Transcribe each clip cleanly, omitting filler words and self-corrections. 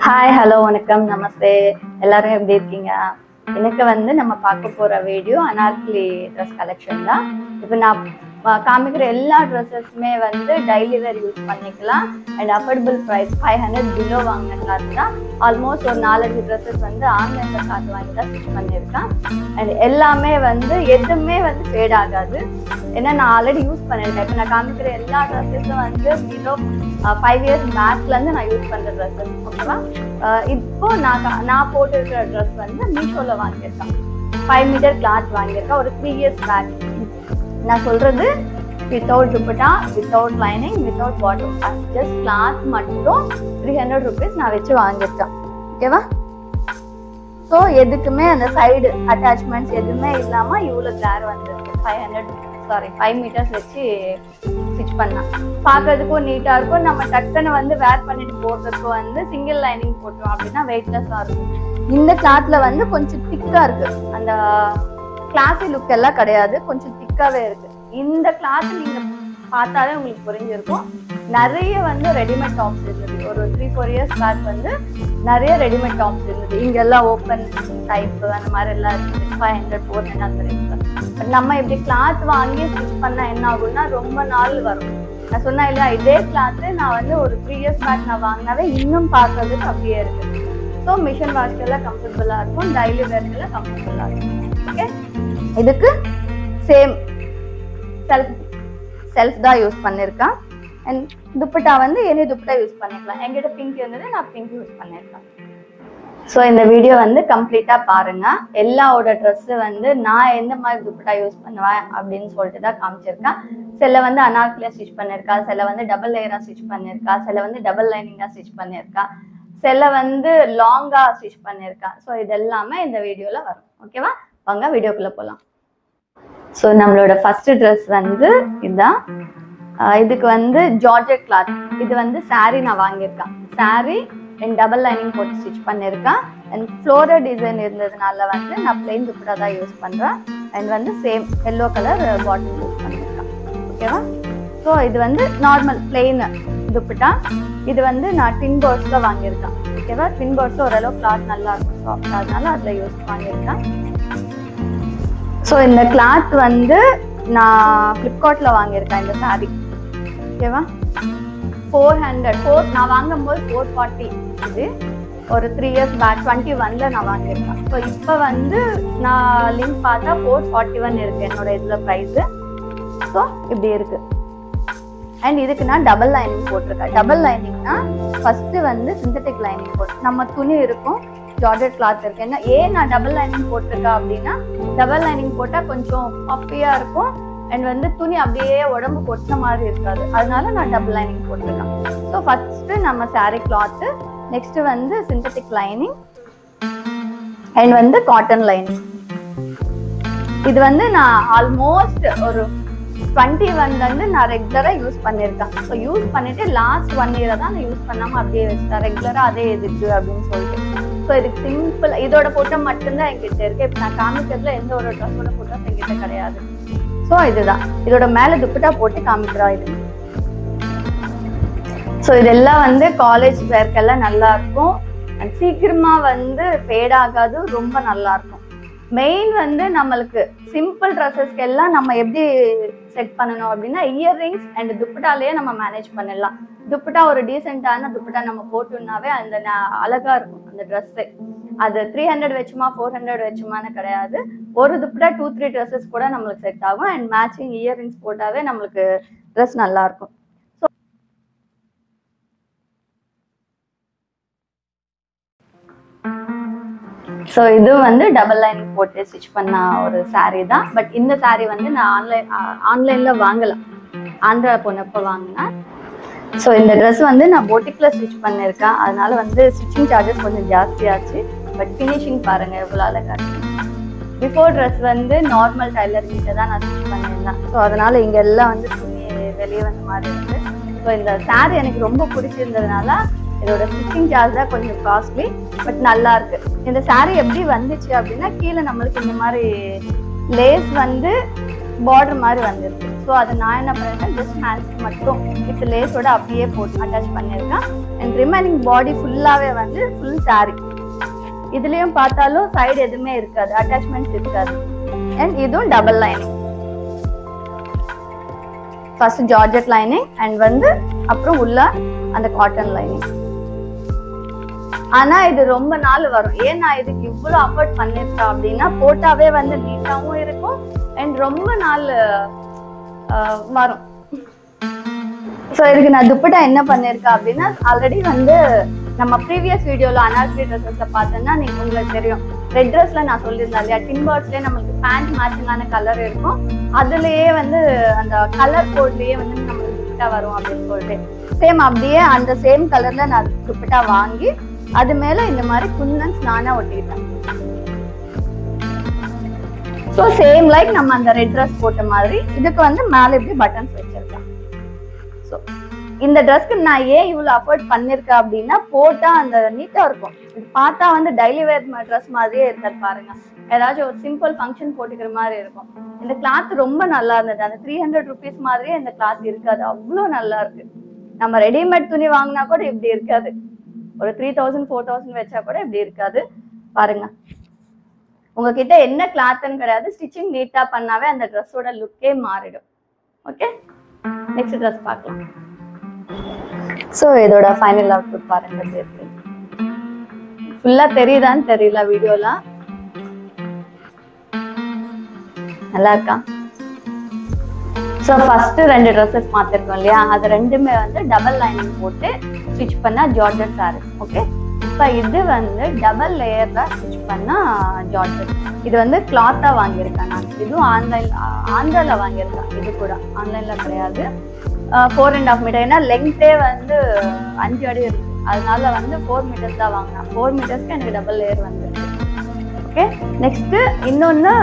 Hi hello வணக்கம் நமஸ்தே எல்லாரும் எப்படி இருக்கீங்க? எனக்கு வந்து நம்ம பார்க்க போற வீடியோ அனார்கலி ட்ரெஸ் கலெக்ஷன் தான். இப்போ நான் காமிக்கிற எல்லா ட்ரெஸ்ஸஸுமே வந்து டெய்லி வேர் யூஸ் பண்ணிக்கலாம் அண்ட் அஃபோர்டபுள் ப்ரைஸ் 500 பிலோ வாங்கின கிளாத் தான். ஆல்மோஸ்ட் ஒரு 4-5 ட்ரெஸ்ஸஸ் வந்து ஆன்லைன்ல கிளாத் வாங்கி தான் ஸ்டிச் பண்ணியிருக்கேன். அண்ட் எல்லாமே வந்து எதுவுமே வந்து ஃபேட் ஆகாது. ஏன்னா நான் ஆல்ரெடி யூஸ் பண்ணியிருக்கேன். இப்போ நான் காமிக்கிற எல்லா ட்ரெஸ்ஸஸும் வந்து பிலோ 5 இயர்ஸ் பேக்லேருந்து நான் யூஸ் பண்ணுற ட்ரெஸ்ஸஸ். ஓகேவா? இப்போ நான் போட்டிருக்கிற ட்ரெஸ் வந்து மீஷோவில் வாங்கியிருக்கேன். 5 மீட்டர் கிளாத் வாங்கியிருக்கேன் ஒரு 3 இயர்ஸ் பேக். நான் சொல்றது without dupatta, without lining, without bottom, just cloth மட்டும் 300 ருபீஸ் நான் வச்சு வாங்கியிருக்கேன். ஓகேவா? ஸோ எதுக்குமே அந்த சைடு அட்டாச்மெண்ட்ஸ் எதுவுமே இல்லாமல் இவ்வளோ கிளார் வந்து 5 மீட்டர்ஸ் வச்சு ஸ்டிச் பண்ணேன். பார்க்கறதுக்கும் நீட்டாக இருக்கும். நம்ம டக்குன்னு வந்து வேர் பண்ணிட்டு போகிறதுக்கு வந்து சிங்கிள் லைனிங் போட்டோம் அப்படின்னா வெயிட்லெஸ்ஸாக இருக்கும். இந்த கிளாத்ல வந்து கொஞ்சம் திக்காக இருக்கு. அந்த கிளாஸி லுக் எல்லாம் கிடையாது, கொஞ்சம் திக்காவே இருக்கு. இந்த கிளாத் நீங்க பார்த்தாலே உங்களுக்கு புரிஞ்சிருக்கும். நிறைய வந்து ரெடிமேட் டாப்ஸ் இருந்தது. ஒரு 3-4 இயர்ஸ் பேக் வந்து நிறைய ரெடிமேட் டாப்ஸ் இருந்தது. இங்கெல்லாம் ஓப்பன் டைப் அந்த மாதிரி எல்லாம் இருக்குது. 500-400 அந்த ரேஞ்ச்ல. பட் நம்ம இப்படி கிளாத் வாங்கி ஸ்டிச் பண்ணா என்ன ஆகும்னா ரொம்ப நாள் வரும். நான் சொன்னா இல்லையா, இதே கிளாத் நான் வந்து ஒரு 3 இயர்ஸ் பேக் நான் வாங்கினாவே இன்னும் பார்க்கறதுக்கு அப்படியே இருக்கு. ஸோ மிஷின் வாஷ்க்கெல்லாம் கம்ஃபர்டபுளா இருக்கும், டெய்லி வேர்க்கெல்லாம் கம்ஃபர்டபுளா இருக்கும். ஓகே, இதுக்கு சேம் செல்ஃப் தான் யூஸ் பண்ணியிருக்கேன். அண்ட் துப்பட்டா வந்து எனி துப்பட்டா யூஸ் பண்ணிக்கலாம். என்கிட்ட பிங்க் இருந்தது, நான் பிங்க் யூஸ் பண்ணியிருக்கேன். ஸோ இந்த வீடியோ வந்து கம்ப்ளீட்டாக பாருங்க. எல்லாவோட ட்ரெஸ்ஸு வந்து நான் எந்த மாதிரி துப்பட்டா யூஸ் பண்ணுவேன் அப்படின்னு சொல்லிட்டு தான் காமிச்சிருக்கேன். சில வந்து அனார்கலியா ஸ்டிச் பண்ணியிருக்கா, சில வந்து டபுள் லேயராக ஸ்டிச் பண்ணியிருக்கா, சில வந்து டபுள் லைனிங்காக ஸ்டிச் பண்ணியிருக்கா, சில வந்து லாங்கா ஸ்டிச் பண்ணியிருக்கா. ஸோ இது எல்லாமே இந்த வீடியோல வரும். ஓகேவா? வாங்க வீடியோக்குள்ள போகலாம். ஸோ நம்மளோட ஃபர்ஸ்ட் ட்ரெஸ் வந்து இதுதான். இதுக்கு வந்து ஜார்ஜெட் கிளாத். இது வந்து சாரீ நான் வாங்கியிருக்கேன். சாரீ அண்ட் டபுள் லைனிங் போட்டு ஸ்டிச் பண்ணியிருக்கேன். அண்ட் ஃப்ளோரல் டிசைன் இருந்ததுனால வந்து நான் பிளெயின் துப்பட்டா தான் யூஸ் பண்ணுறேன். அண்ட் வந்து same yellow colour bottle use பண்ணியிருக்கேன். ஓகேவா? ஸோ இது வந்து நார்மல் பிளெயின் துப்பட்டா. இது வந்து நான் ட்வின் பர்ட்ஸ்ல வாங்கியிருக்கேன். ஓகேவா? ட்வின் பர்ட்ஸ்ல ஓரளவு கிளாத் நல்லா இருக்கும், சாஃப்டா, அதனால அதில் யூஸ் பண்ணியிருக்கேன். ஸோ இந்த கிளாத் வந்து நான் ஃப்ளிப்கார்ட்ல வாங்கியிருக்கேன் இந்த சாரீ. ஓகேவா? 400 நான் வாங்கும்போது 440. இது ஒரு 3 இயர்ஸ் பேக் 21ல நான் வாங்கியிருக்கேன். ஸோ இப்போ வந்து நான் லிங்க் பார்த்தா 441 இருக்கு என்னோட இதில் ப்ரைஸு. ஸோ இப்படி இருக்கு. அண்ட் இதுக்கு நான் டபுள் லைனிங் போட்டிருக்கேன். டபுள் லைனிங்னா ஃபர்ஸ்ட் வந்து சிந்தட்டிக் லைனிங் போட்டு நம்ம துணி இருக்கும், ஜார்ஜெட் கிளாத் இருக்கு. ஏன் நான் டபுள் லைனிங் போட்டிருக்கேன் அப்படின்னா, டபுள் லைனிங் போட்டால் கொஞ்சம் பஃபியா இருக்கும் அண்ட் வந்து துணி அப்படியே உடம்பு கொட்டின மாதிரி இருக்காது. அதனால நான் டபுள் லைனிங் போட்டிருக்கேன். ஸோ ஃபர்ஸ்ட் நம்ம சாரீ கிளாத்து, நெக்ஸ்ட் வந்து சிந்தட்டிக் லைனிங் அண்ட் வந்து காட்டன் லைனிங். இது வந்து நான் ஆல்மோஸ்ட் ஒரு 21 நான் ரெகுலரா யூஸ் பண்ணியிருக்கேன். ஸோ யூஸ் பண்ணிட்டு லாஸ்ட் 1 இயரை தான் நான் யூஸ் பண்ணாம அப்படியே வச்சுட்டேன். ரெகுலரா அதே எதுக்கு அப்படின்னு சொல்லிட்டு. ஸோ இதுக்கு சிம்பிள் இதோட போட்டோ மட்டும்தான் என்கிட்ட இருக்கு. இப்போ நான் காமிக்கிறதுல எந்த ஒரு ட்ரெஸ்ஸோட போட்டோஸ் என்கிட்ட கிடையாது. ஸோ இதுதான் இதோட மேல துப்பட்டா போட்டு காமிக்கிறா இது. ஸோ இதெல்லாம் வந்து காலேஜ் வேர்க்கெல்லாம் நல்லா இருக்கும் அண்ட் சீக்கிரமா வந்து ஃபேட் ஆகாது, ரொம்ப நல்லா இருக்கும். மெயின் வந்து நம்மளுக்கு சிம்பிள் ட்ரெஸ்ஸஸ்க்கு எல்லாம் நம்ம எப்படி செட் பண்ணணும் அப்படின்னா, இயர்ரிங்ஸ் அண்ட் துப்பட்டாலேயே நம்ம மேனேஜ் பண்ணிடலாம். துப்பட்டா ஒரு டீசென்டான துப்பட்டா நம்ம போட்டோம்னாவே அந்த அழகா இருக்கும் அந்த ட்ரெஸ்ஸு. அது 300 வச்சுமா 400 வச்சுமான்னு கிடையாது. ஒரு துப்பட்டா 2-3 ட்ரெஸ்ஸஸ் கூட நம்மளுக்கு செட் ஆகும். அண்ட் மேட்சிங் இயர்ரிங்ஸ் போட்டாவே நம்மளுக்கு ட்ரெஸ் நல்லா இருக்கும். ஸோ இது வந்து டபுள் லைனிங் போட்டு ஸ்டிச் பண்ண ஒரு சாரீ தான். பட் இந்த சாரீ வந்து நான் ஆன்லைன்ல வாங்கலாம், ஆந்திரா போனப்போ வாங்கினேன். ஸோ இந்த ட்ரெஸ் வந்து நான் பொட்டிக்ல ஸ்டிச் பண்ணியிருக்கேன். அதனால வந்து ஸ்டிச்சிங் சார்ஜஸ் கொஞ்சம் ஜாஸ்தியாச்சு. பட் ஃபினிஷிங் பாருங்க எவ்வளோ அழகா இருக்கு. பிஃபோர் ட்ரெஸ் வந்து நார்மல் டைலர் கிட்ட தான் நான் ஸ்டிச் பண்ணியிருந்தேன். ஸோ அதனால இங்க எல்லாம் வந்து துணி வெளியே வந்த மாதிரி இருக்கு. ஸோ இந்த சாரீ எனக்கு ரொம்ப பிடிச்சிருந்ததுனால இதோட ஸ்டிச்சிங் சார்ஜ் தான் கொஞ்சம் காஸ்ட்லி, பட் நல்லா இருக்கு. இந்த சாரீ எப்படி வந்துச்சு அப்படின்னா, கீழே நம்மளுக்கு இந்த மாதிரி லேஸ் வந்து பார்டர் மாதிரி வந்துருக்கு. ஸோ அது நான் என்ன பண்ணிருக்கேன், ஜஸ்ட் ஹேண்ட்ஸ்க்கு மட்டும் வித் லேஸோட அப்படியே போட்டு அட்டாச் பண்ணியிருக்கேன். அண்ட் ரிமைனிங் பாடி ஃபுல்லாகவே வந்து ஃபுல் சாரி. இதுலேயும் பார்த்தாலும் சைடு எதுவுமே இருக்காது, அட்டாச்மெண்ட்ஸ் இருக்காது. அண்ட் இதுவும் double lining. First georgette lining and வந்து அப்புறம் உள்ள அந்த காட்டன் லைனிங். ஆனா இது ரொம்ப நாள் வரும். ஏன் நான் இதுக்கு இவ்வளவு அஃபோர்ட் பண்ணிருக்கேன் அப்படின்னா, போட்டாவே வந்து நீட்டாவும் இருக்கும் அண்ட் ரொம்ப நாள் வரும். ஸோ இதுக்கு நான் துப்பட்டா என்ன பண்ணிருக்கேன் அப்படின்னா, ஆல்ரெடி வந்து நம்ம ப்ரீவியஸ் வீடியோல அனார்கலி ட்ரெஸ்ஸஸ்ல பார்த்தோன்னா நீங்க உங்களுக்கு தெரியும், ரெட் ட்ரெஸ்ல நான் சொல்லியிருந்தேன் இல்லையா, டின்பர்ஸ்லயே நம்மளுக்கு பேண்ட் மேட்சிங்கான கலர் இருக்கும். அதுலயே வந்து அந்த கலர் கோட்லயே வந்து நம்மளுக்கு துப்பட்டா வரும் அப்படின்னு சொல்லிட்டு, சேம் அப்படியே அந்த சேம் கலர்ல நான் துப்பட்டா வாங்கி அது மேல இந்த மாதிரி குந்தன்ஸ் நானா ஒட்டிட்டேன். ஸோ சேம் லைக் நம்ம அந்த ரெட் ட்ரெஸ் போட்ட மாதிரி இதுக்கு வந்து மேல இப்படி பட்டன்ஸ் வச்சிருக்கேன். ஸோ இந்த ட்ரெஸ்க்கு நான் ஏன் இவ்வளவு அஃபோர்ட் பண்ணிருக்கேன் அப்படின்னா, போட்டா அந்த நீட்டா இருக்கும். இது பார்த்தா வந்து டெய்லி வேர் ட்ரெஸ் மாதிரியே இருக்காது பாருங்க, ஏதாச்சும் ஒரு சிம்பிள் ஃபங்க்ஷன் போட்டுக்கிற மாதிரி இருக்கும். இந்த கிளாத் ரொம்ப நல்லா இருந்தது. அந்த 300 rupees மாதிரியே இந்த கிளாத் இருக்காது, அவ்வளோ நல்லா இருக்கு. நம்ம ரெடிமேட் துணி வாங்கினா கூட இப்படி இருக்காது, ஒரு 3000 4000 வச்சா கூட இப்படி இருக்காது பாருங்க. உங்ககிட்ட என்ன கிளாத்ன்னு கிடையாது, ஸ்டிச்சிங் நீட்டா பண்ணாவே அந்த ட்ரெஸ்ஸோட லுக்கே மாறிடும். ஓகே, நெக்ஸ்ட் ட்ரெஸ் பார்க்கலாம். ஸோ இதோட ஃபைனல் அவுட்புட் பாருங்க எப்படி இருக்கு. ஃபுல்லா தெரியுதான்னு தெரியல வீடியோல, நல்லா இருக்கா? ஸோ ஃபர்ஸ்ட் 2 ட்ரெஸ்ஸஸ் மாத்திருக்கோம் இல்லையா, அது ரெண்டுமே வந்து டபுள் லைனிங் போட்டு ஸ்டிச் பண்ணா ஜார்ஜெட் சாரி. ஓகே, இப்போ இது வந்து டபுள் லேயர்ல ஸ்டிச் பண்ணா ஜார்ஜெட். இது வந்து கிளாத்தா வாங்கியிருக்கேன் நான். இதுவும் ஆந்திரால வாங்கியிருக்கேன். இது கூட ஆன்லைன்ல கிடையாது. 4.5 மீட்டர். ஏன்னா லெங்க்த்தே வந்து 5 அடி இருக்கு, அதனால வந்து 4 மீட்டர்ஸ் தான் வாங்கினேன். 4 மீட்டர்ஸ்க்கு எனக்கு டபுள் லேயர் வந்துருக்கு. ஓகே, நெக்ஸ்ட் இன்னொன்னு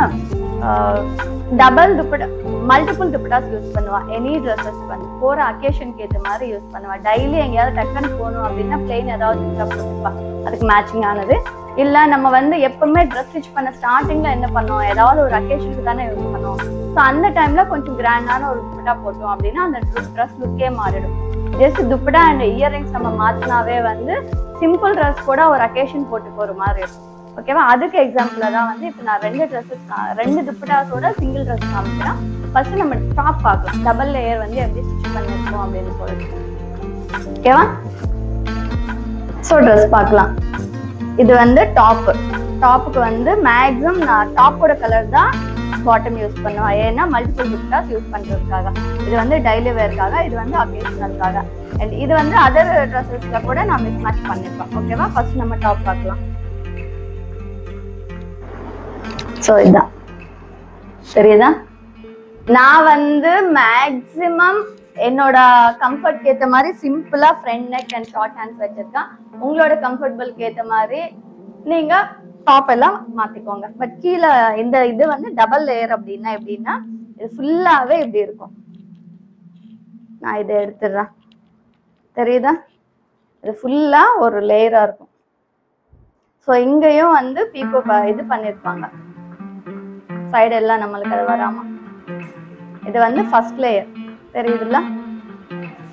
double dupatta, multiple dupattas use பண்ணுவா. எனி ட்ரெஸ்ஸஸ் வந்து போற அக்கேஷனுக்கு ஏற்ற மாதிரி யூஸ் பண்ணுவா. டெய்லி எங்கேயாவது டக்குன்னு போகணும் அப்படின்னா பிளெயின் ஏதாவது போட்டுப்பா, அதுக்கு மேட்சிங் ஆனது. இல்ல நம்ம வந்து எப்பவுமே ட்ரெஸ் ஸ்டிச் பண்ண ஸ்டார்டிங்ல என்ன பண்ணுவோம், ஏதாவது ஒரு அக்கேஷனுக்கு தானே யூஸ் பண்ணுவோம். ஸோ அந்த டைம்ல கொஞ்சம் கிராண்டான ஒரு துப்பட்டா போட்டோம் அப்படின்னா அந்த ட்ரெஸ் லுக்கே மாறிடும். ஜஸ்ட் துப்பட்டா அண்ட் இயர்ரிங்ஸ் நம்ம மாத்தினாவே வந்து சிம்பிள் ட்ரெஸ் கூட ஒரு அக்கேஷன் போட்டு போற மாதிரி இருக்கும். ஓகேவா, அதுக்கு எக்ஸாம்பிளா தான் வந்து இப்போ நான் 2 துப்பட்டாஸோட சிங்கிள் ட்ரெஸ் காமிக்கிறேன். ஃபர்ஸ்ட் நம்ம டாப் பார்க்கலாம், டபுள் லேயர் வந்து எப்படி ஸ்டிச் பண்ணிருக்கோம் அப்படின்னு சொல்லிட்டு. ஓகேவா, ஸோ ட்ரெஸ் பார்க்கலாம். இது வந்து டாப்புக்கு வந்து மேக்ஸிமம் நான் டாப்போட கலர் தான் பாட்டம் யூஸ் பண்ணுவேன். ஏன்னா மல்டிபிள் துப்பட்டாஸ் யூஸ் பண்றதுக்காக. இது வந்து டெய்லி வேர்க்காக, இது வந்து அக்கேஷனலுக்காக. அண்ட் இது வந்து அதர் ட்ரெஸ்ஸஸ்ல கூட நான் மிஸ் மேட்ச் பண்ணிருப்பேன். ஓகேவா, ஃபர்ஸ்ட் நம்ம டாப் பார்க்கலாம். ஸோ இதுதான் தெரியுதா, நான் வந்து மேக்ஸிமம் என்னோட கம்ஃபர்ட்க்கு ஏற்ற மாதிரி சிம்பிளா front neck and short hands வச்சிருக்கேன். உங்களோட கம்ஃபர்டபுளுக்கு ஏற்ற மாதிரி நீங்க டாப் எல்லாம் மாத்திக்கோங்க. பட் கீழே இந்த இது வந்து டபுள் லேயர் அப்படின்னா எப்படின்னா, இது ஃபுல்லாவே இப்படி இருக்கும். நான் இதை எடுத்துடுறேன், தெரியுதா, இது ஃபுல்லா ஒரு லேயரா இருக்கும். ஸோ இங்கேயும் வந்து பீக்கோ இது பண்ணிருப்பாங்க, சைடு எல்லாம் நம்மளுக்கு அது வராம. இது வந்து ஃபர்ஸ்ட் லேயர் தெரியுதுல்ல.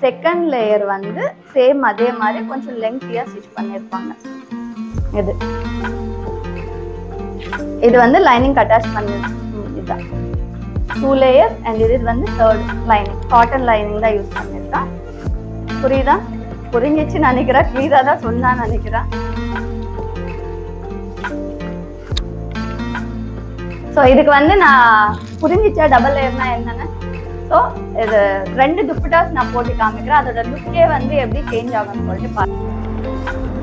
செகண்ட் லேயர் வந்து சேம் அதே மாதிரி கொஞ்சம் லெங்க்தியா ஸ்டிச் பண்ணிருப்பாங்க. இது வந்து லைனிங் அட்டாச் பண்ணி இதுதான் 2 லேயர்ஸ். அண்ட் இது வந்து 3rd லைனிங், காட்டன் லைனிங் தான் யூஸ் பண்ணிருக்கேன். புரியுதா, புரிஞ்சிச்சு நினைக்கிறேன், கிளியரா தான் சொன்னா நினைக்கிறேன். ஸோ இதுக்கு வந்து நான் புரிஞ்சிச்சா டபுள் லேயர்னா என்னன்னு. ஸோ இது 2 துப்பட்டாஸ் நான் போட்டு காமிக்கிறேன், அதோட லுக்கே வந்து எப்படி சேஞ்ச் ஆகும்னு சொல்லிட்டு பாருங்க.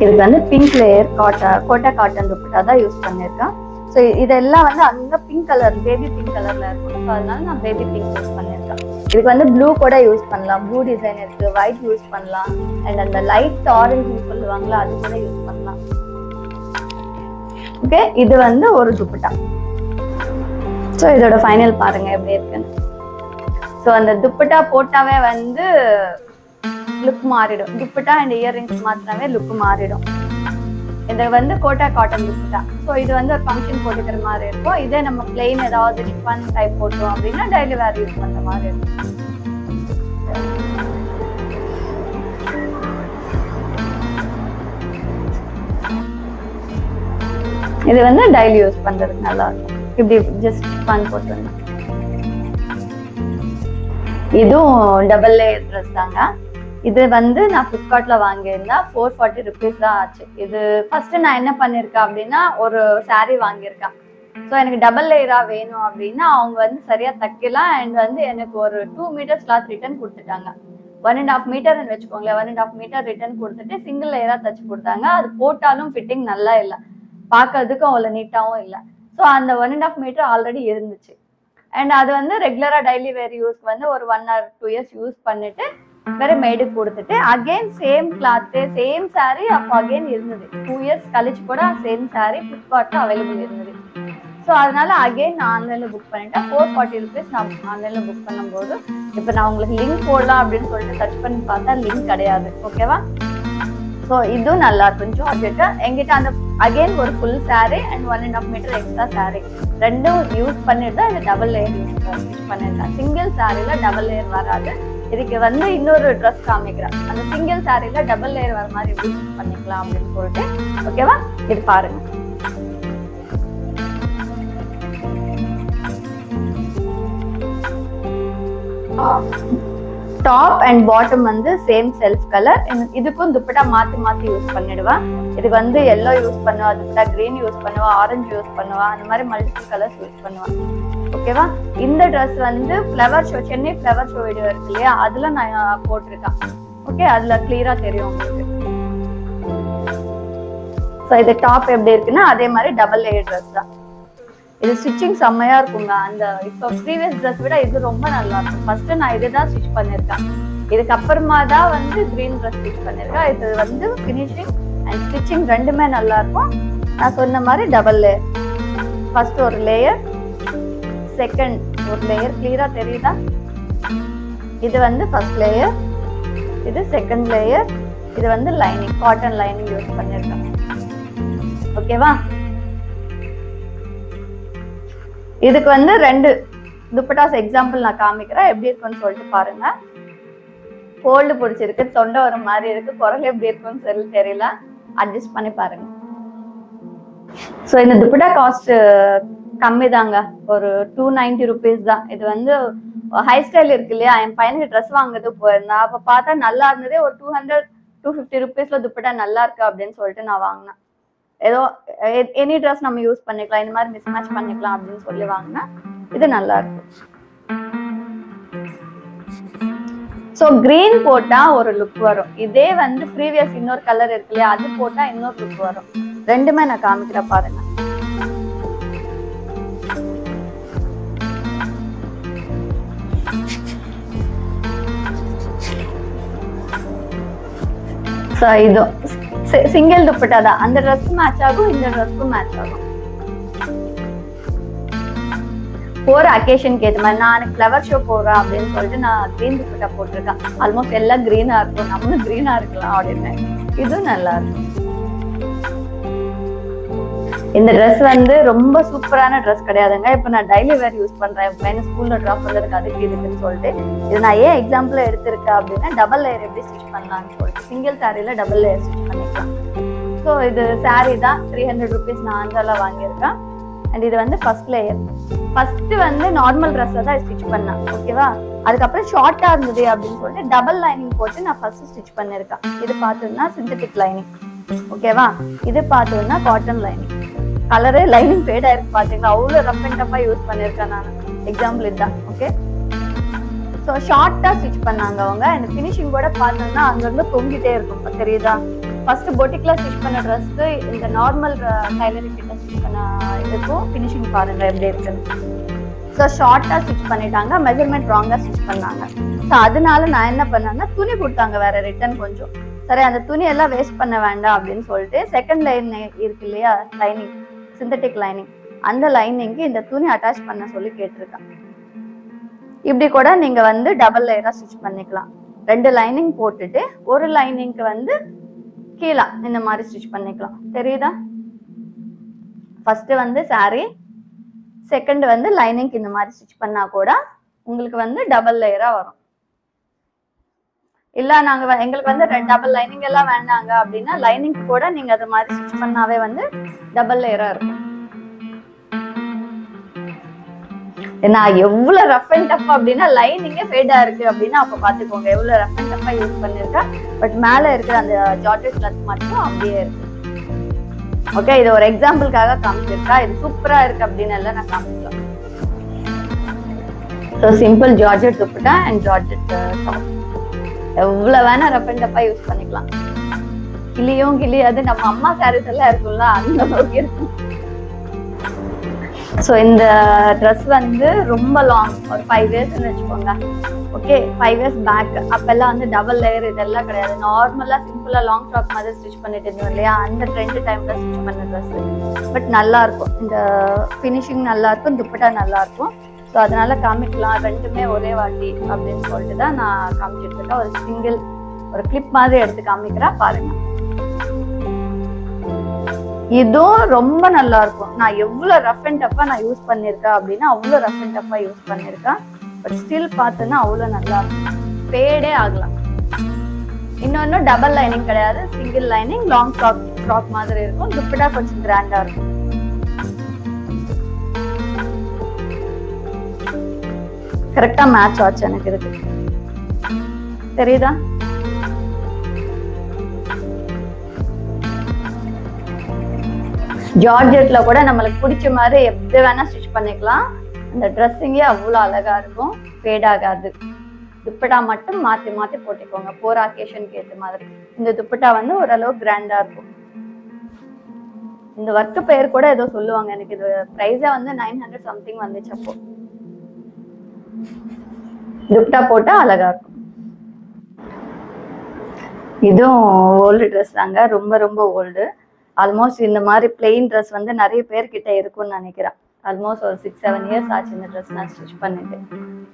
இதுக்கு வந்து pink layer Kota cotton dupatta தான் யூஸ் பண்ணியிருக்கேன். ஸோ இதெல்லாம் வந்து அங்கே பிங்க் கலர், பேபி பிங்க் கலர்ல இருக்கும். ஸோ அதனால நான் பேபி பிங்க் யூஸ் பண்ணியிருக்கேன். இதுக்கு வந்து ப்ளூ கூட யூஸ் பண்ணலாம், ப்ளூ டிசைன் இருக்கு, ஒயிட் யூஸ் பண்ணலாம், அண்ட் அந்த லைட் ஆரஞ்சு சொல்லுவாங்களா அது கூட யூஸ் பண்ணலாம். ஓகே, இது வந்து ஒரு துப்பட்டா. ஸோ இதோட ஃபைனல் பாருங்க எப்படி இருக்குன்னு. ஸோ அந்த துப்பட்டா போட்டாவே வந்து லுக் மாறிடும். துப்பட்டா அண்ட் இயர்ரிங்ஸ் மாத்தினாவே லுக் மாறிடும். இது வந்து கோட்டா காட்டன் துப்பட்டா. ஸோ இது வந்து ஒரு ஃபங்க்ஷன் போட்டுக்கிற மாதிரி இருக்கும். இதே நம்ம பிளெயின் ஏதாவது ஷிஃபான் டைப் போட்டோம் அப்படின்னா டெய்லி வேர் யூஸ் பண்ற மாதிரி இருக்கும். இது வந்து டெய்லி யூஸ் பண்றதுக்கு நல்லா இருக்கும். இப்படி ஜஸ்ட் ஷிஃபான் போட்டு இதுவும் டபுள் லேயர் ட்ரெஸ் தாங்க. இது வந்து நான் ஃப்ளிப்கார்ட்ல வாங்கியிருந்தேன். 440 rupees தான் ஆச்சு. இது ஃபர்ஸ்ட் நான் என்ன பண்ணிருக்கேன் அப்படின்னா ஒரு saree வாங்கியிருக்கேன். ஸோ எனக்கு டபுள் லேயரா வேணும் அப்படின்னா அவங்க வந்து சரியா தைக்கலாம். அண்ட் வந்து எனக்கு ஒரு 2 meters கிளாத் ரிட்டர்ன் கொடுத்துட்டாங்க. 1.5 மீட்டர்னு வச்சுக்கோங்களேன். 1.5 மீட்டர் ரிட்டர்ன் கொடுத்துட்டு சிங்கிள் லேயரா தச்சு கொடுத்தாங்க. அது போட்டாலும் ஃபிட்டிங் நல்லா இல்லை, பார்க்கறதுக்கும் அவ்வளோ நீட்டாகவும் இல்லை. ஸோ அந்த 1.5 மீட்டர் ஆல்ரெடி இருந்துச்சு. அண்ட் அது வந்து ரெகுலரா டெய்லி வேர் யூஸ்க்கு வந்து ஒரு 1 or 2 years யூஸ் பண்ணிட்டு வேற மேடுக்கு கொடுத்துட்டு again same cloth same saree அப்போ அகைன் இருந்தது. 2 years கழிச்சு கூட சேம் saree ஃப்ளிப்கார்ட்ல அவைலபிள் இருந்தது. ஸோ அதனால அகைன் நான் ஆன்லைன்ல புக் பண்ணிட்டேன். 440 rupees நான் ஆன்லைன்ல புக் பண்ணும்போது இப்போ நான் உங்களுக்கு லிங்க் போடலாம் அப்படின்னு சொல்லிட்டு சர்ச் பண்ணி பார்த்தா லிங்க் கிடையாது. ஓகேவா? ஸோ இதுவும் நல்லா இருக்கும். ஜார்ஜெட் எங்கிட்ட அந்த அகைன் ஒரு full saree and 1.5 metre extra saree ரெண்டும் யூஸ் பண்ணிட்டு தான் இந்த டபுள் லேயர் யூஸ் பண்ணிருக்கேன். சிங்கிள் சாரியில டபுள் லேயர் வராது. இதுக்கு வந்து இன்னொரு ட்ரெஸ் காமிக்கிறேன். அந்த சிங்கிள் சாரியில டபுள் லேயர் வர மாதிரி யூஸ் பண்ணிக்கலாம் அப்படின்னு சொல்லிட்டு. ஓகேவா? இது பாருங்க. டாப் அண்ட் பாட்டம் வந்து சேம் செல்ஃப் கலர். இதுக்கும் துப்பட்டா மாத்தி மாத்தி யூஸ் பண்ணிடுவேன். இதுக்கு வந்து எல்லோ யூஸ் பண்ணுவா, துப்பட்டா கிரீன் யூஸ் பண்ணுவா, ஆரஞ்சு யூஸ் பண்ணுவா, அந்த மாதிரி மல்டிபிள் கலர்ஸ் யூஸ் பண்ணுவேன். ஓகேவா? இந்த ட்ரெஸ் வந்து flower show, Chennai flower show video இருக்கு இல்லையா, அதுல நான் போட்டிருக்கேன். ஓகே, அதுல கிளியரா தெரியும் உங்களுக்கு. ஸோ இது டாப் எப்படி இருக்குன்னா அதே மாதிரி டபுள் லேயர் ட்ரெஸ் தான். இது ஸ்டிச்சிங் செம்மையா இருக்குங்க. அந்த இப்போ ப்ரீவியஸ் ட்ரெஸ் விட இது ரொம்ப நல்லா இருக்கும். ஃபர்ஸ்ட் நான் இதுதான் ஸ்டிச் பண்ணிருக்கேன். இதுக்கு அப்புறமா தான் வந்து கிரீன் ட்ரெஸ் ஸ்டிச் பண்ணிருக்கேன். இது வந்து ஃபினிஷிங் அண்ட் ஸ்டிச்சிங் ரெண்டுமே நல்லா இருக்கும். நான் சொன்ன மாதிரி டபுள் லேயர். ஃபர்ஸ்ட் ஒரு லேயர், செகண்ட் ஒரு லேயர். கிளியரா தெரியுதா? இது வந்து ஃபர்ஸ்ட் லேயர், இது செகண்ட் லேயர். இது வந்து லைனிங், காட்டன் லைனிங் யூஸ் பண்ணிருக்கேன். ஓகேவா? இதுக்கு வந்து 2 துப்பட்டாஸ் எக்ஸாம்பிள் நான் காமிக்கிறேன், எப்படி இருக்குன்னு சொல்லிட்டு பாருங்க. கோல்டு பிடிச்சிருக்கு, தொண்டை வர மாதிரி இருக்கு, குரல் எப்படி இருக்குன்னு தெரியல, அட்ஜஸ்ட் பண்ணி பாருங்க. ஸோ இந்த துப்பட்டா காஸ்ட் கம்மி தாங்க, ஒரு 290 rupees தான். இது வந்து ஹை ஸ்டைல் இருக்கு இல்லையா, என் பையனுக்கு ட்ரெஸ் வாங்குறது போயிருந்தா அப்ப பார்த்தா நல்லா இருந்ததே. ஒரு 200-250 rupeesல துப்பட்டா நல்லா இருக்கு அப்படின்னு சொல்லிட்டு நான் வாங்கினேன். ஏதோ எனி ட்ரெஸ் நம்ம யூஸ் பண்ணிக்கலாம், இந்த மாதிரி மிஸ் மேட்ச் பண்ணிக்கலாம் அப்படின்னு சொல்லி வாங்கினா இது நல்லா இருக்கு. ஸோ கிரீன் போட்டா ஒரு லுக் வரும். இதே வந்து ப்ரீவியஸ் இன்னொரு கலர் இருக்கு இல்லையா, அது போட்டா இன்னொரு லுக் வரும். ரெண்டுமே நான் காமிக்கிறேன் பாருங்க. ஸோ இது சிங்கிள் துப்பட்டா தான். அந்த ட்ரெஸ்க்கும் மேட்ச் ஆகும், இந்த ட்ரெஸ்க்கும் மேட்ச் ஆகும். போற அக்கேஷனுக்கு ஏற்ற மாதிரி. நான் ஃப்ளவர் ஷோ போறேன் அப்படின்னு சொல்லிட்டு நான் கிரீன் துப்பட்டா போட்டிருக்கேன். ஆல்மோஸ்ட் எல்லாம் கிரீனா இருக்கும், நம்மளும் கிரீனா இருக்கலாம் அப்படின்னு. இதுவும் நல்லா இருக்கும். இந்த ட்ரெஸ் வந்து ரொம்ப சூப்பரான ட்ரெஸ் கிடையாதுங்க. இப்போ நான் டெய்லி வேர் யூஸ் பண்றேன், பையனை ஸ்கூல்ல ட்ராப் பண்றதுக்கு அதுக்கு இதுக்குன்னு சொல்லிட்டு. இது நான் ஏன் எக்ஸாம்பிள் எடுத்திருக்கேன் அப்படின்னா டபுள் லேயர் எப்படி ஸ்டிச் பண்ணலாம்னு சொல்லிட்டு. சிங்கிள் சாரியில டபுள் லேயர் ஸ்டிச் பண்ணிக்கலாம். ஸோ இது சாரி தான், 300 rupees நான் ஆந்திரால வாங்கியிருக்கேன். அண்ட் இது வந்து ஃபர்ஸ்ட் லேயர். ஃபர்ஸ்ட் வந்து நார்மல் ட்ரெஸ்ஸை தான் ஸ்டிச் பண்ணேன். ஓகேவா? அதுக்கப்புறம் ஷார்ட்டா இருந்தது அப்படின்னு சொல்லிட்டு டபுள் லைனிங் போட்டு நான் ஃபர்ஸ்ட் ஸ்டிச் பண்ணிருக்கேன். இது பார்த்தோம்னா சிந்தட்டிக் லைனிங். ஓகேவா? இது பார்த்தோம்னா cotton lining. Colour lining fade ஆயிருக்கு பாத்தீங்களா, அவ்வளவு ரஃப் அண்ட் டஃபா யூஸ் பண்ணிருக்கேன் நான். எக்ஸாம்பிள் இதுதான். ஓகே, ஸோ ஷார்ட்டா ஸ்டிச் பண்ணாங்க அவங்க. இந்த ஃபினிஷிங் கூட பார்த்தோம்னா அங்கிருந்து தொங்கிட்டே இருக்கும், தெரியுதா? ஃபர்ஸ்ட் பொட்டிக்ல ஸ்டிச் பண்ண ட்ரெஸ்க்கு இந்த நார்மல் டைலரிங் கிட்ட ஸ்டிச் பண்ண இதுக்கும் ஃபினிஷிங் பாருங்க எப்படி இருக்குன்னு. ஸோ ஷார்ட்டா ஸ்டிச் பண்ணிட்டாங்க, மெஷர்மெண்ட் ராங்கா ஸ்டிச் பண்ணாங்க. ஸோ அதனால நான் என்ன பண்ணேன்னா துணி கொடுத்தாங்க வேற ரிட்டர்ன் கொஞ்சம். சரி, அந்த துணி எல்லாம் வேஸ்ட் பண்ண வேண்டாம் அப்படின்னு சொல்லிட்டு செகண்ட் லைன் இருக்கு இல்லையா, லைனிங், சிந்தட்டிக் லைனிங், அந்த லைனிங்க்கு இந்த துணி அட்டாச் பண்ண சொல்லி கேட்டிருக்கேன். இப்படி கூட நீங்க வந்து டபுள் லேயரா ஸ்டிச் பண்ணிக்கலாம். 2 லைனிங் போட்டுட்டு ஒரு லைனிங்க்கு வந்து கீழே இந்த மாதிரி ஸ்டிச் பண்ணிக்கலாம். தெரியுதா? ஃபர்ஸ்ட் வந்து சாரி, செகண்ட் வந்து லைனிங்க்கு இந்த மாதிரி ஸ்டிச் பண்ணா கூட உங்களுக்கு வந்து டபுள் லேயரா வரும். இல்ல எங்களுக்கு வந்து டபுள் லைனிங் எல்லாம் வேண்டாங்க அப்படின்னா லைனிங் கூட நீங்க அது மாதிரி ஸ்டிச் பண்ணாவே வந்து டபுள் லேயரா இருக்கும். ஏன்னா எவ்வளவு ரஃப் அண்ட் டஃப் அப்படின்னா லைனிங்கே ஃபேடா இருக்கு அப்படின்னா அப்ப பாத்துக்கோங்க எவ்வளவு ரஃப் அண்ட் டஃபா யூஸ் பண்ணிருக்கா. பட் மேல இருக்கிற அந்த ஜார்ஜெட் கிளாத் மட்டும் அப்படியே இருக்கு. ஓகே, இது ஒரு எக்ஸாம்பிளுக்காக காமிச்சிருக்கா. இது சூப்பரா இருக்கு அப்படின்னு எல்லாம் நான் காமிக்கலாம். So simple georgette dupatta and georgette top எவ்வளவு வேணா ரஃப் அண்ட் டஃபா யூஸ் பண்ணிக்கலாம். கிளியாது நம்ம அம்மா சாரீஸ் எல்லாம் இருக்கும்ல அந்த அளவுக்கு இருக்கும். ஸோ இந்த ட்ரெஸ் வந்து ரொம்ப லாங், ஒரு 5 இயர்ஸ்ன்னு வச்சுக்கோங்க. ஓகே, 5 இயர்ஸ் பேக் அப்பெல்லாம் வந்து டபுள் லேயர் இதெல்லாம் கிடையாது. நார்மலா சிம்பிளா லாங் ஃப்ராக் மாதிரி ஸ்டிச் பண்ணிட்டு இருந்தோம் இல்லையா, அந்த ட்ரெண்ட் டைம்ல ஸ்டிச் பண்ண ட்ரெஸ். பட் நல்லா இருக்கும், இந்த ஃபினிஷிங் நல்லா இருக்கும், துப்பட்டா நல்லா இருக்கும். ஸோ அதனால காமிக்கலாம் ரெண்டுமே ஒரே வாட்டி அப்படின்னு சொல்லிட்டு தான் நான் காமிச்சிட்டு இருக்கேன். ஒரு சிங்கிள் ஒரு கிளிப் மாதிரி எடுத்து காமிக்கிறா பாருங்க. இதுவும் ரொம்ப நல்லா இருக்கும். நான் எவ்வளவு ரஃப் அண்ட் டஃபா நான் யூஸ் பண்ணிருக்கேன் அப்படின்னா அவ்வளவு ரஃப் அண்ட் டஃபா யூஸ் பண்ணிருக்கேன். பட் ஸ்டில் பார்த்தோன்னா அவ்வளவு நல்லா இருக்கும், ஃபேடே ஆகலாம். இன்னொன்னு டபுள் லைனிங் கிடையாது, சிங்கிள் லைனிங் லாங் ஃப்ராக் மாதிரி இருக்கும். துப்பட்டா கொஞ்சம் கிராண்டா இருக்கும். கரெக்டா மேட்ச் ஆச்சு எனக்கு இருக்கு, தெரியுதா? ஜார்ஜெட்ல கூட நம்மளுக்கு பிடிச்ச மாதிரி எப்படி வேணா ஸ்டிச் பண்ணிக்கலாம். அந்த ட்ரெஸ்ஸிங்கே அவ்வளோ அழகா இருக்கும், ஃபேட் ஆகாது. துப்பட்டா மட்டும் மாத்தி மாத்தி போட்டுக்கோங்க போற அக்கேஷனுக்கு ஏற்ற மாதிரி. இந்த துப்பட்டா வந்து ஓரளவு கிராண்டா இருக்கும். இந்த ஒர்க்கு பேர் கூட ஏதோ சொல்லுவாங்க, எனக்கு இது பிரைஸா வந்து 900 சம்திங் வந்துச்சு. அப்போ துப்பட்டா போட்டா அழகா இருக்கும். இதுவும் ஓல்டு ட்ரெஸ் தாங்க, ரொம்ப ரொம்ப ஓல்டு. ஆல்மோஸ்ட் இந்த மாதிரி பிளெயின் ட்ரெஸ் வந்து நிறைய பேர்கிட்ட இருக்கும்னு நினைக்கிறேன். ஆல்மோஸ்ட் ஒரு 6-7 இயர்ஸ் ஆச்சு இந்த ட்ரெஸ் நான் ஸ்டிச் பண்ணிட்டு.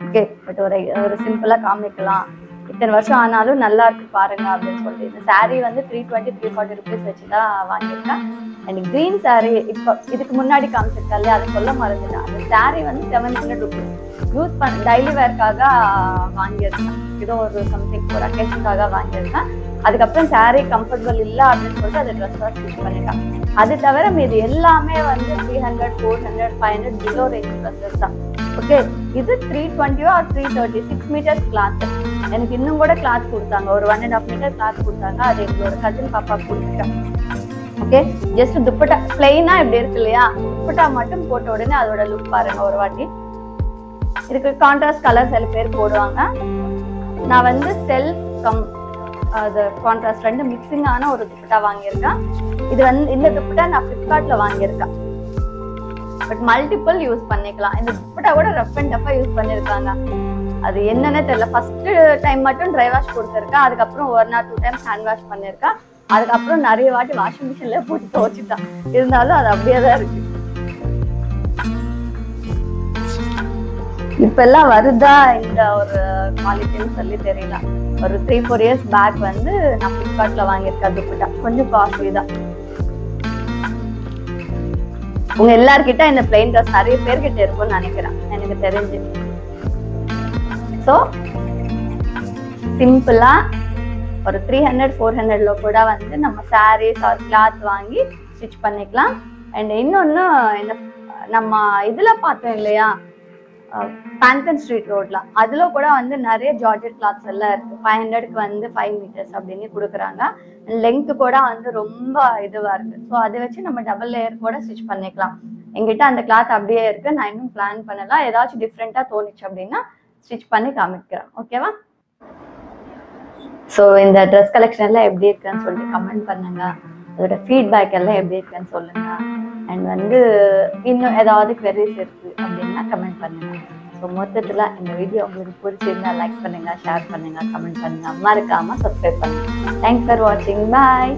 ஓகே, பட் ஒரு சிம்பிளா காமிக்கலாம், இத்தனை வருஷம் ஆனாலும் நல்லா இருக்கு பாருங்க அப்படின்னு சொல்லிட்டு. இந்த சாரீ வந்து 320-340 ருபீஸ் வச்சுதான் வாங்கியிருக்கேன். அண்ட் கிரீன் சாரீ இப்போ இதுக்கு முன்னாடி காமிச்சிருக்கா இல்லையா, அதை சொல்ல மறந்துட்டேன். அந்த சாரீ வந்து 700 ருபீஸ் யூஸ் பண்ண டெய்லி வேர்க்காக வாங்கியிருக்கேன். ஏதோ ஒரு சம்திங் ஒரு அக்கேஷனுக்காக வாங்கியிருக்கேன். அதுக்கப்புறம் சாரீ கம்ஃபர்டபுள் இல்லை அப்படின்னு சொல்லிட்டு அதை ட்ரெஸ்ஸாக ஸ்டிச் பண்ணிட்டேன். அது தவிர மீது எல்லாமே வந்து 300, 400, 500 பிலோ ரேஞ்ச் ட்ரெஸ்ஸஸ் தான். ஓகே, இது 320 or 330 6 மீட்டர்ஸ் கிளாத். எனக்கு இன்னும் கூட கிளாத் கொடுத்தாங்க, ஒரு 1.5 மீட்டர் கிளாத் கொடுத்தாங்க. அது எங்களோட கசின் பாப்பா கொடுத்துட்டேன். ஓகே, ஜஸ்ட் துப்பட்டா பிளெயினா இப்படி இருக்கு இல்லையா, துப்பட்டா மட்டும் போட்ட உடனே அதோட லுக் பாருங்க ஒரு வாட்டி. இதுக்கு கான்ட்ராஸ்ட் கலர் சில பேர் போடுவாங்க. நான் வந்து செல்ஃப் அது கான்ட்ராஸ்ட் ரெண்டு மிக்சிங் ஆன ஒரு துப்பட்டா வாங்கியிருக்கேன். இது வந்து இந்த துப்பட்டா நான் ஃபிளிப்கார்ட்ல வாங்கியிருக்கேன். பட் மல்டிபிள் யூஸ் பண்ணிக்கலாம். இந்த துப்பட்டா கூட ரஃப் அண்ட் டஃபா யூஸ் பண்ணிருக்காங்க. அது என்னன்னே தெரியல. ஃபர்ஸ்ட் டைம் மட்டும் ட்ரை வாஷ் கொடுத்துருக்கேன். அதுக்கப்புறம் 1 or 2 டைம்ஸ் ஹேண்ட் வாஷ் பண்ணிருக்கேன். அதுக்கப்புறம் நிறைய வாட்டி வாஷிங் மிஷின்ல போட்டு துவைச்சுட்டான். இருந்தாலும் அது அப்படியே தான் இருக்கு. இப்ப எல்லாம் வருதா இந்த ஒரு குவாலிட்டின்னு சொல்லி தெரியல. ஒரு 3-4 இயர்ஸ் பேக் வந்து நான் ஃபிளிப்கார்ட்ல வாங்கியிருக்கேன் துப்பட்டா. கொஞ்சம் காஸ்ட்லி தான். உங்க எல்லார்கிட்ட இந்த பிளெயின் ட்ரெஸ் நிறைய பேர்கிட்ட இருக்கும்னு நினைக்கிறேன் எனக்கு தெரிஞ்சு. ஸோ சிம்பிளா ஒரு 300-400 கூட வந்து நம்ம சாரீஸ் ஆர் கிளாத் வாங்கி ஸ்டிச் பண்ணிக்கலாம். அண்ட் இன்னொன்னு இந்த நம்ம இதுல பார்த்தோம் இல்லையா, பேந்தன் ஸ்ட்ரீட் ரோட்ல, அதுல கூட வந்து நிறைய ஜார்ஜெட் கிளாத்ஸ் எல்லாம் இருக்கு. 500க்கு வந்து 5 மீட்டர்ஸ் அப்படின்னு கொடுக்குறாங்க. லெங்க் கூட வந்து ரொம்ப இதுவா இருக்கு. ஸோ அதை வச்சு நம்ம டபுள் லேயர் கூட ஸ்டிச் பண்ணிக்கலாம். எங்கிட்ட அந்த கிளாத் அப்படியே இருக்கு. நான் இன்னும் பிளான் பண்ணலாம். ஏதாச்சும் டிஃப்ரெண்டா தோணுச்சு அப்படின்னா ஸ்டிச் பண்ணி காமிக்கிறேன். ஓகேவா? ஸோ இந்த ட்ரெஸ் கலெக்ஷன் எல்லாம் எப்படி இருக்குன்னு சொல்லிட்டு கமெண்ட் பண்ணுங்க. அதோட ஃபீட்பேக் எல்லாம் எப்படி இருக்குன்னு சொல்லுங்க. அண்ட் வந்து இன்னும் ஏதாவது queries இருக்கு அப்படின்னா கமெண்ட் பண்ணுங்க. ஸோ மொத்தத்தில் இந்த வீடியோ உங்களுக்கு பிடிச்சிருந்தா லைக் பண்ணுங்க, ஷேர் பண்ணுங்க, கமெண்ட் பண்ணுங்க, மறக்காம சப்ஸ்கிரைப் பண்ணுங்க. தேங்க்ஸ் ஃபார் வாட்சிங். பாய்.